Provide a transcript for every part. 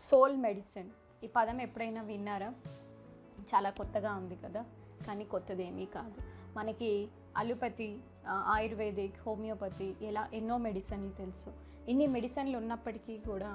Soul medicine ఈ పదం ఎప్పుడైనా విన్నారా? చాలా కొత్తగా ఉంది కదా, కానీ కొత్తదేమీ కాదు. మనకి అలోపతి, ఆయుర్వేదిక్, హోమియోపతి ఇలా ఎన్నో మెడిసిన్లు తెలుసు. ఇన్ని మెడిసిన్లు ఉన్నప్పటికీ కూడా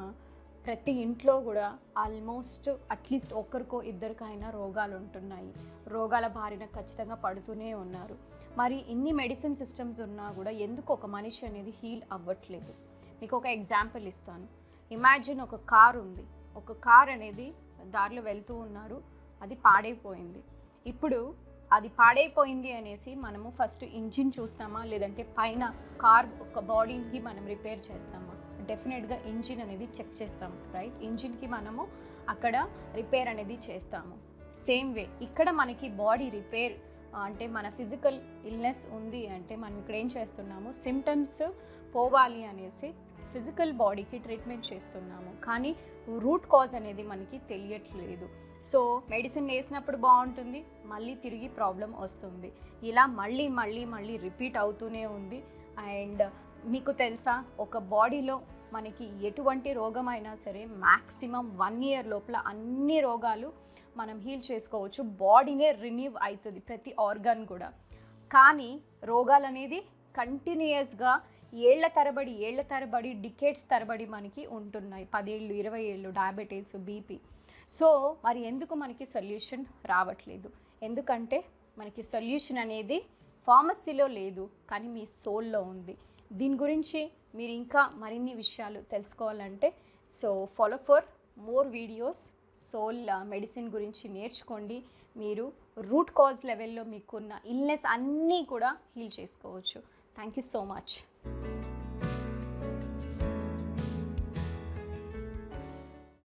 ప్రతి ఇంట్లో కూడా ఆల్మోస్ట్ అట్లీస్ట్ ఒక్కరికో ఇద్దరికైనా రోగాలు ఉంటున్నాయి. రోగాల బారిన ఖచ్చితంగా పడుతూనే ఉన్నారు. మరి ఇన్ని మెడిసిన్ సిస్టమ్స్ ఉన్నా కూడా ఎందుకు ఒక మనిషి అనేది హీల్ అవ్వట్లేదు? మీకు ఒక ఎగ్జాంపుల్ ఇస్తాను. ఇమాజిన్ ఒక కార్ ఉంది. ఒక కార్ అనేది దారిలో వెళ్తూ ఉన్నారు, అది పాడైపోయింది. ఇప్పుడు అది పాడైపోయింది అనేసి మనము ఫస్ట్ ఇంజిన్ చూస్తామా, లేదంటే పైన కార్ ఒక బాడీకి మనం రిపేర్ చేస్తామా? డెఫినెట్గా ఇంజిన్ అనేది చెక్ చేస్తాము, రైట్? ఇంజిన్కి మనము అక్కడ రిపేర్ అనేది చేస్తాము. సేమ్ వే ఇక్కడ మనకి బాడీ రిపేర్ అంటే మన ఫిజికల్ ఇల్నెస్ ఉంది అంటే మనం ఇక్కడ ఏం చేస్తున్నాము, సిమ్టమ్స్ పోవాలి అనేసి ఫిజికల్ బాడీకి ట్రీట్మెంట్ చేస్తున్నాము, కానీ రూట్ కాజ్ అనేది మనకి తెలియట్లేదు. సో మెడిసిన్ వేసినప్పుడు బాగుంటుంది, మళ్ళీ తిరిగి ప్రాబ్లం వస్తుంది. ఇలా మళ్ళీ మళ్ళీ మళ్ళీ రిపీట్ అవుతూనే ఉంది. అండ్ మీకు తెలుసా, ఒక బాడీలో మనకి ఎటువంటి రోగమైనా సరే మ్యాక్సిమం 1 year లోపల అన్ని రోగాలు మనం హీల్ చేసుకోవచ్చు. బాడీనే రిన్యూ అవుతుంది ప్రతి ఆర్గాన్ కూడా. కానీ రోగాలు అనేది కంటిన్యూయస్గా ఏళ్ల తరబడి డికేట్స్ తరబడి మనకి ఉంటున్నాయి. 10 ఏళ్ళు 20 ఏళ్ళు డయాబెటీస్, బీపీ. సో మరి ఎందుకు మనకి సొల్యూషన్ రావట్లేదు? ఎందుకంటే మనకి సొల్యూషన్ అనేది ఫార్మసీలో లేదు, కానీ మీ సోల్లో ఉంది. దీని గురించి మీరు ఇంకా మరిన్ని విషయాలు తెలుసుకోవాలంటే so follow for more videos. Soul medicine గురించి నేర్చుకోండి. మీరు రూట్ కాజ్ లెవెల్లో మీకున్న ఇల్నెస్ అన్నీ కూడా హీల్ చేసుకోవచ్చు. Thank you so much.